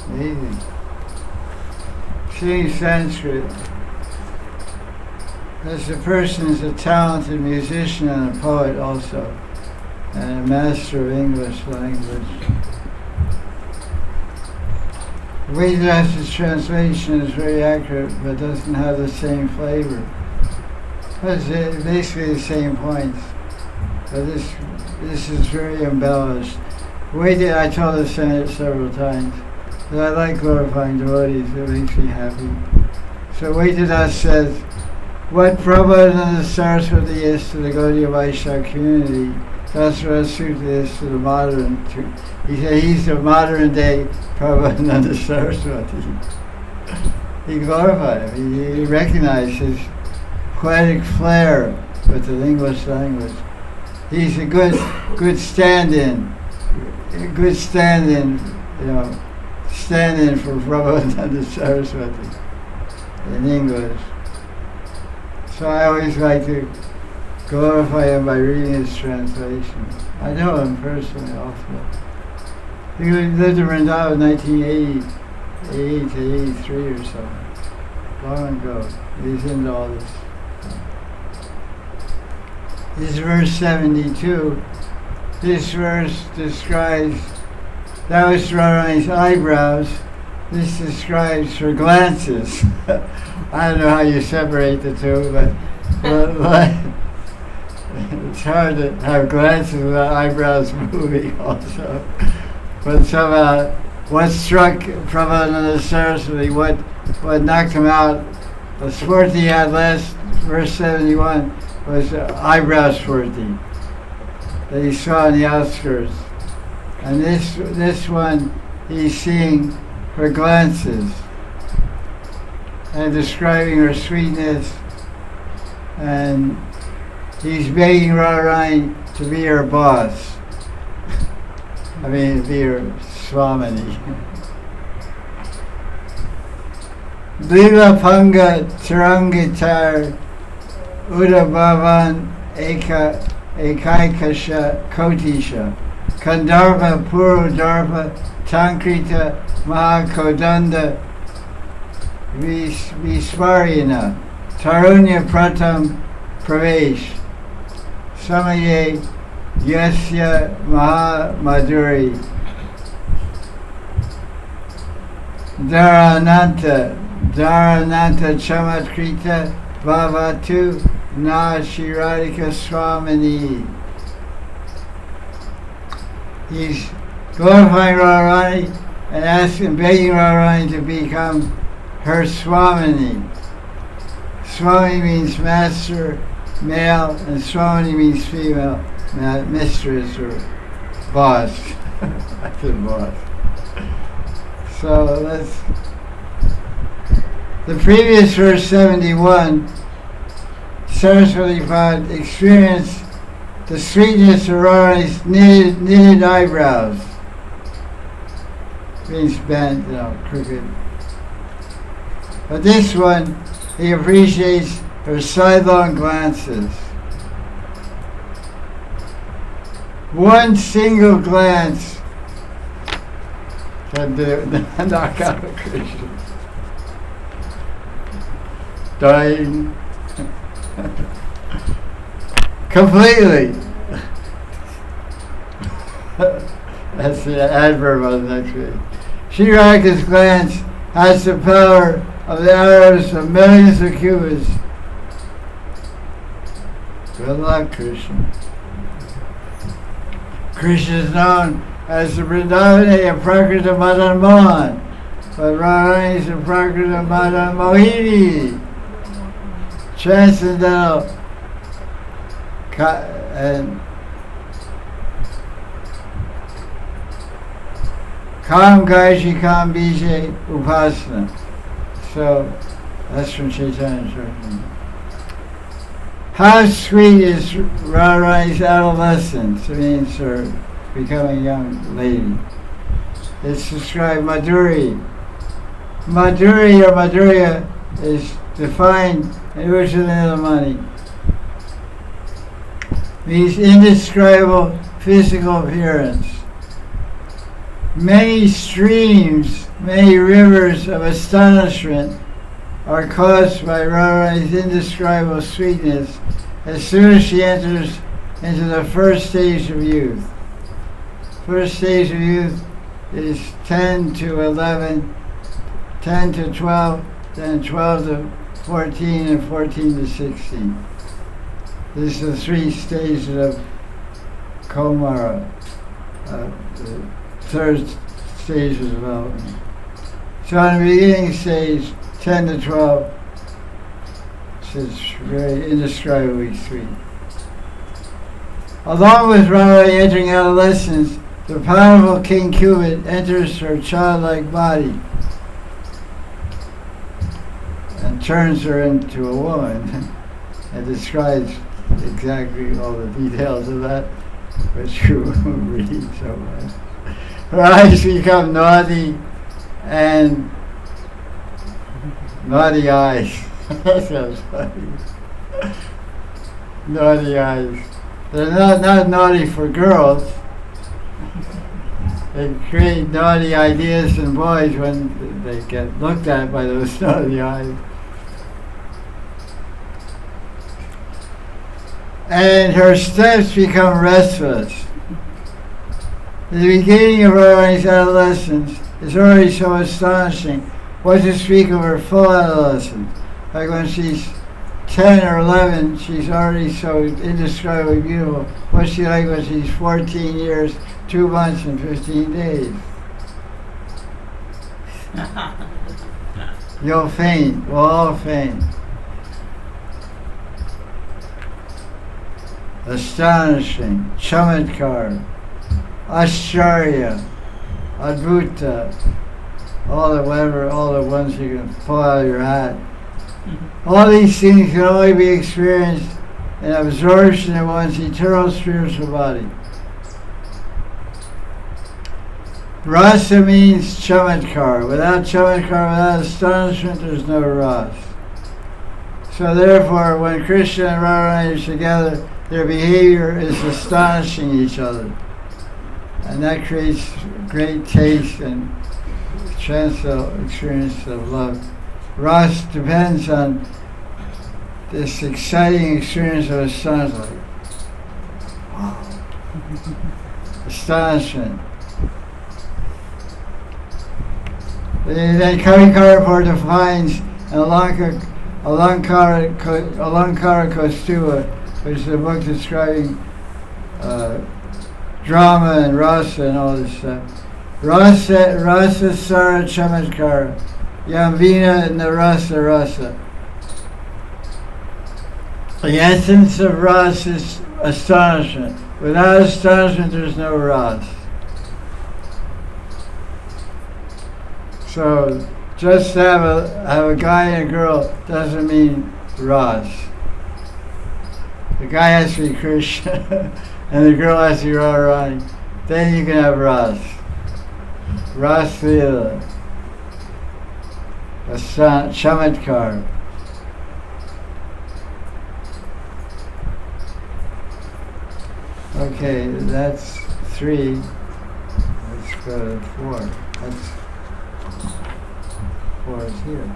Amazing. Singing Sanskrit. As a person is a talented musician and a poet also, and a master of English language. Vedas's translation is very accurate, but doesn't have the same flavor. It's basically the same points, but this is very embellished. I told this several times, that I like glorifying devotees, it makes me happy. So Vedas says, what Prabodhananda Sarawati is to the Gaudiya Vaishnava community, that's what Sudha is to the modern. He said he's the modern day Prabodhananda Sarawati. He glorified him. He recognized his poetic flair with the English language. He's a good stand-in. Stand-in for Prabodhananda Sarawati in English. So I always like to glorify him by reading his translation. I know him personally also. He lived in Vrindavan 1988 to 83 or so. Long ago. He's into all this. This is verse 72. This verse describes, that was Radharani's eyebrows. This describes her glances. I don't know how you separate the two, but it's hard to have glances without eyebrows moving also. But somehow, what struck Prabodhananda Saraswati, what knocked him out, the spurt he had last, verse 71, was eyebrow spurti that he saw in the outskirts. And this one, he's seeing her glances and describing her sweetness, and he's begging Radharani to be her boss. I mean, to be her swamini. Lila Panga Tarangitar Uda Bhavan Ekaikasha Kotisha Kandarva Puru Darva Tankrita Mahakodanda Visvarina Tarunya Pratam Pravesh Samaye Yasya Madhuri Dharananta Chamatkrita Bhavatu Na Shiradika Swamini. He's glorifying Radharani and asking, begging Radharani to become her Swamini. Swami means master, male, and Swamini means female, mistress or boss. I said boss. So let's. The previous verse 71, Saraswati Pad experienced the sweetness of Radharani's knitted eyebrows. Means bent, crooked. But this one, he appreciates her sidelong glances. One single glance can knock out a Christian. Dying completely. That's the adverb of the next page. Sri Radha's glance has the power of the arrows of millions of cubits. Good luck, Krishna. Krishna is known as the predominant of Prakrita Madan Mohan, but Radharani is the Prakrita Madan Mohini. Transcendental and Kam Gayashi Kam Bija Upasana. So that's from Chaitanya Charitamrita. How sweet is Radharani's adolescence, it means her becoming a young lady. It's described Madhuri. Madhuri or Madhurya is defined in Uttaramanani. Means indescribable physical appearance. Many streams, many rivers of astonishment are caused by Radharani's indescribable sweetness as soon as she enters into the first stage of youth. First stage of youth is 10 to 11, 10 to 12, then 12 to 14, and 14 to 16. These are the three stages of Kaumara, the third stage of development. So on the beginning stage, 10 to 12, it's very indescribably sweet. Along with Radharani entering adolescence, the powerful King Cupid enters her childlike body and turns her into a woman and describes exactly all the details of that, which you read so much. Her eyes become naughty and naughty eyes. That sounds funny. Naughty eyes. They're not naughty for girls. They create naughty ideas in boys when they get looked at by those naughty eyes. And her steps become restless. The beginning of Radharani's adolescence is already so astonishing. What to speak of her full adolescence? Like when she's 10 or 11, she's already so indescribably beautiful. What's she like when she's 14 years, 2 months, and 15 days? You'll faint. We'll all faint. Astonishing, chamatkar, ascharya, adbhuta, all the ones you can pull out of your hat. All these things can only be experienced in absorption in one's eternal spiritual body. Rasa means chamatkar. Without chamatkar, without astonishment, there's no rasa. So therefore, when Krishna and Radharani are together, their behavior is astonishing each other. And that creates great taste and transcendental experience of love. Ras depends on this exciting experience of astonishment. Astonishment. Then Karikara defines Alankara Kostula, which is a book describing drama and rasa and all this stuff. Rasa Sara Chamatkara, Yamvina Narasa Rasa. The essence of rasa is astonishment. Without astonishment, there's no rasa. So just to have a guy and a girl doesn't mean ras. The guy has to be Krishna and the girl has to be Radharani. Then you can have ras. Ras Lila. A chamatkar. Okay, that's 3. Let's go to 4. That's 4 is here.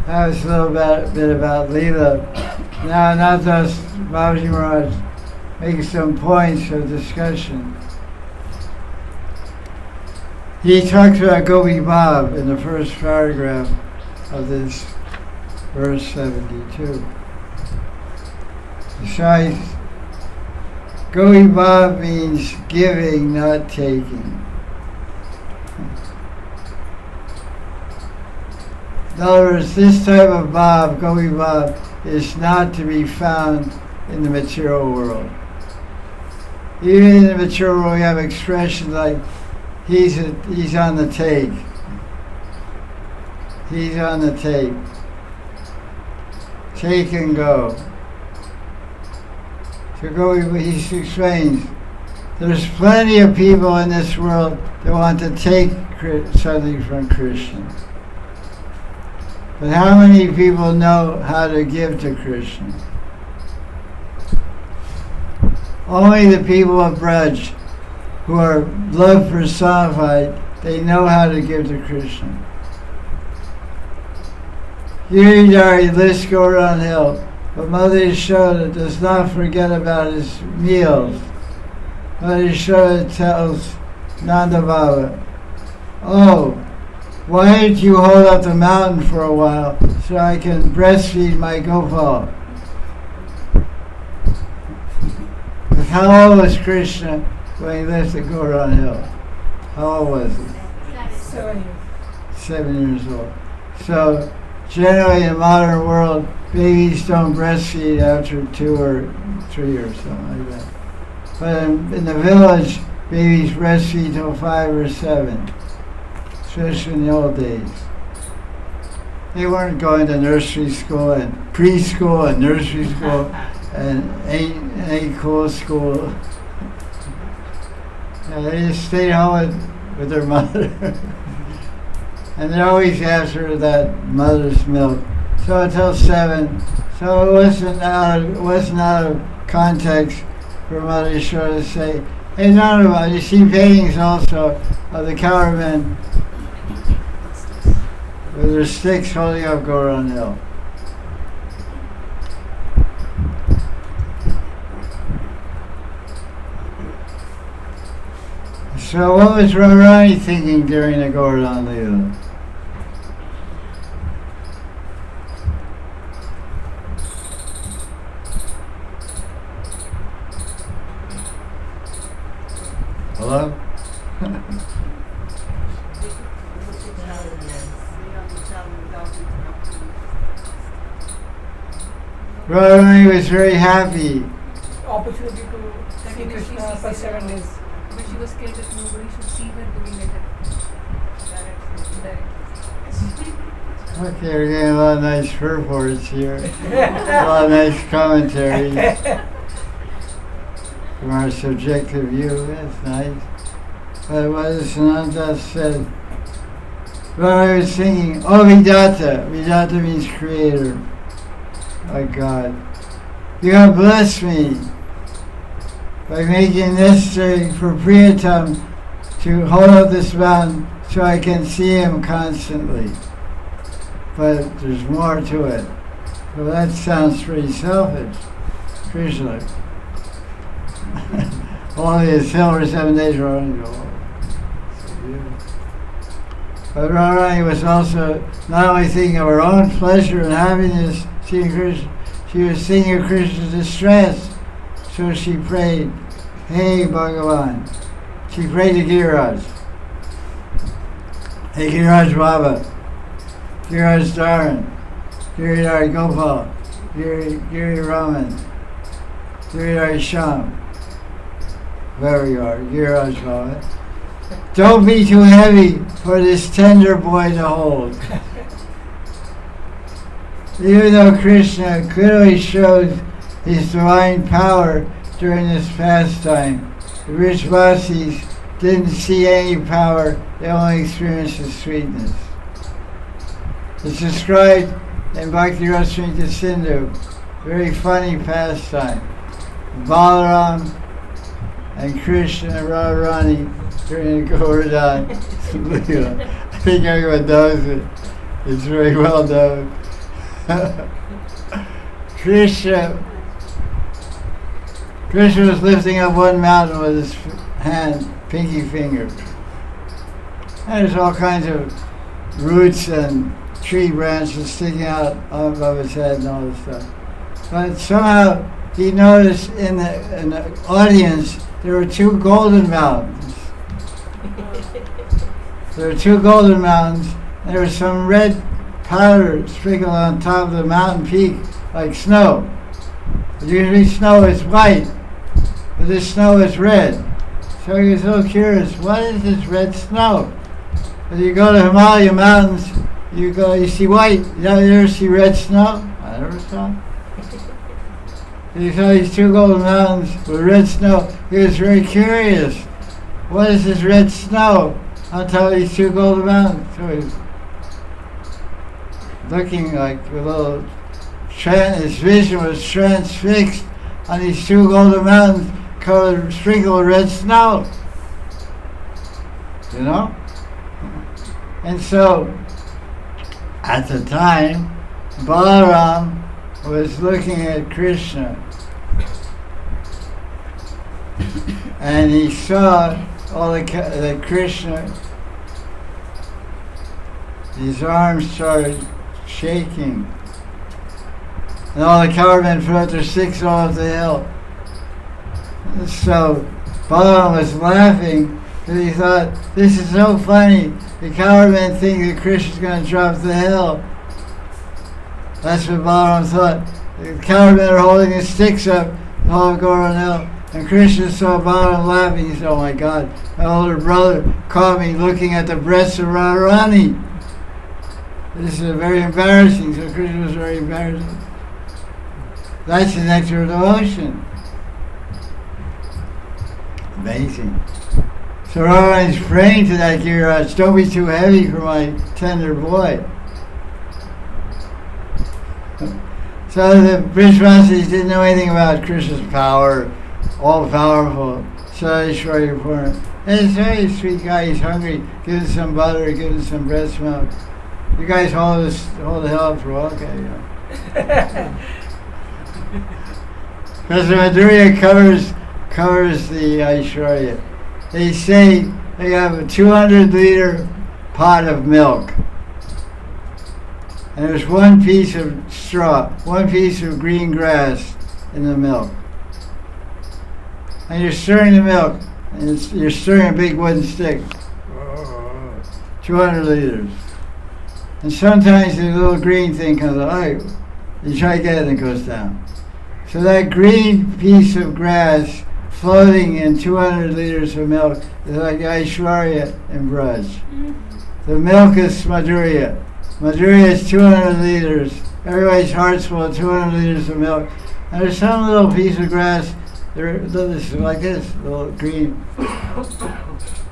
That was a little bit about Leela. Now, not just Babaji Maharaj making some points of discussion. He talks about Gopi Bab in the first paragraph of this verse 72. Besides, Gopi Bab means giving, not taking. In other words, this type of Bab, Gopi Bab, is not to be found in the material world. Even in the material world, we have expressions like, he's on the take. He's on the take. Take and go. So he explains, there's plenty of people in this world that want to take something from Krishna. But how many people know how to give to Krishna? Only the people of Braj who are love personified, they know how to give to Krishna. Giridhari lists Govardhan Hill, but Mother Yashoda does not forget about his meals. Mother Yashoda tells Nanda Baba, "Oh, why don't you hold up the mountain for a while so I can breastfeed my Gopal?" How old was Krishna when he lived at Govardhan Hill? How old was he? 7 years. 7 years old. So generally in the modern world, babies don't breastfeed after 2 or 3 or something like that. But in the village, babies breastfeed till 5 or 7, especially in the old days. They weren't going to nursery school and preschool and nursery school and any cool school. Yeah, they just stayed home with their mother. And they always asked for that mother's milk. So until 7. So it wasn't out of context for Mother Yashoda to say, "Hey, Nanda, you see paintings also of the cavalrymen with their sticks holding up Govardhan Hill." So what was Radharani thinking during the Govardhan Leela? Hello? Radharani was very happy. Opportunity to see Krishna for 7 days. But she was scared that nobody should see her doing it directly. Okay, we're getting a lot of nice purports here. A lot of nice commentaries from our subjective view. That's nice. But what Sananda said, well, I was thinking, oh, Vidata. Vidata means creator. My God. You have blessed me by making it necessary for Priyatam to hold up this mountain so I can see him constantly. But there's more to it. Well, that sounds pretty selfish. Krishna. holy as silver 7 days. Radharani. Oh, so beautiful. But Radharani was also not only thinking of her own pleasure and happiness seeing Krishna, she was thinking of Krishna's distress. So she prayed, Hey Bhagavan. She prayed to Giriraj. Hey Giriraj Baba, Giriraj Dharan, Giriraj Gopal, Giri Raman, Giriraj Sham, wherever you are, Giriraj Baba. Don't be too heavy for this tender boy to hold. Even though Krishna clearly showed his divine power during this pastime, the rich Vasis didn't see any power, they only experienced the sweetness. It's described in Bhakti Rasamrita Sindhu, very funny pastime. Balaram and Krishna and Radharani during the Govardhan. I think everyone knows it. It's very well known. Krishna was lifting up one mountain with his hand, pinky finger. And there's all kinds of roots and tree branches sticking out above his head and all this stuff. But somehow he noticed in the audience there were two golden mountains. There were two golden mountains. And there was some red powder sprinkled on top of the mountain peak like snow. Usually snow is white, but this snow is red. So he was so curious, what is this red snow? As you go to Himalaya mountains, you see white. You ever see red snow? I never saw. You saw these two golden mountains with red snow. He was very curious. What is this red snow on top of these two golden mountains? So he was looking like a little, his vision was transfixed on these two golden mountains covered, sprinkled with red snow. You know? And so, at the time, Balaram was looking at Krishna. And he saw all that Krishna, his arms started shaking. And all the cowmen put out their sticks all up the hill. And so Balaram was laughing because he thought, this is so funny. The cowmen think that Krishna's going to drop the hill. That's what Balaram thought. The cowmen are holding his sticks up the whole Govardhan hill. And Krishna saw Balaram laughing. He said, oh my God, my older brother caught me looking at the breasts of Radharani. This is very embarrassing. So Krishna was very embarrassing. That's the nectar of devotion. Amazing. So Radharani's praying to that Giriraj, don't be too heavy for my tender boy. So the Brishvasis didn't know anything about Krishna's power, all-powerful, Sadishwari Purna. And he's a very sweet guy, he's hungry, give him some butter, give him some breast milk. You guys hold the hill up for a while, okay, yeah. Because the Madhurya covers the Aishwarya. They say they have a 200-liter pot of milk. And there's one piece of straw, one piece of green grass in the milk. And you're stirring the milk, and you're stirring a big wooden stick. 200 liters. And sometimes the little green thing comes out. Oh, you try to get it and it goes down. So that green piece of grass floating in 200 liters of milk is like Aishwarya in Braj. The milk is Madhurya. Madhurya is 200 liters. Everybody's heart's full of 200 liters of milk. And there's some little piece of grass, this is like this, little green.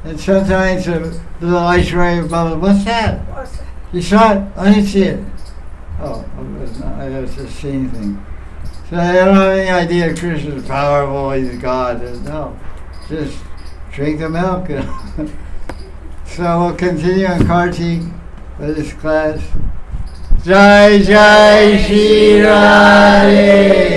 And sometimes a little Aishwarya bubble, what's that? You saw it? I didn't see it. Oh, I was just seeing things. So they don't have any idea Krishna's powerful, he's God. No, just drink the milk. So we'll continue on Kartik with this class. Jai Jai Sri Radhe.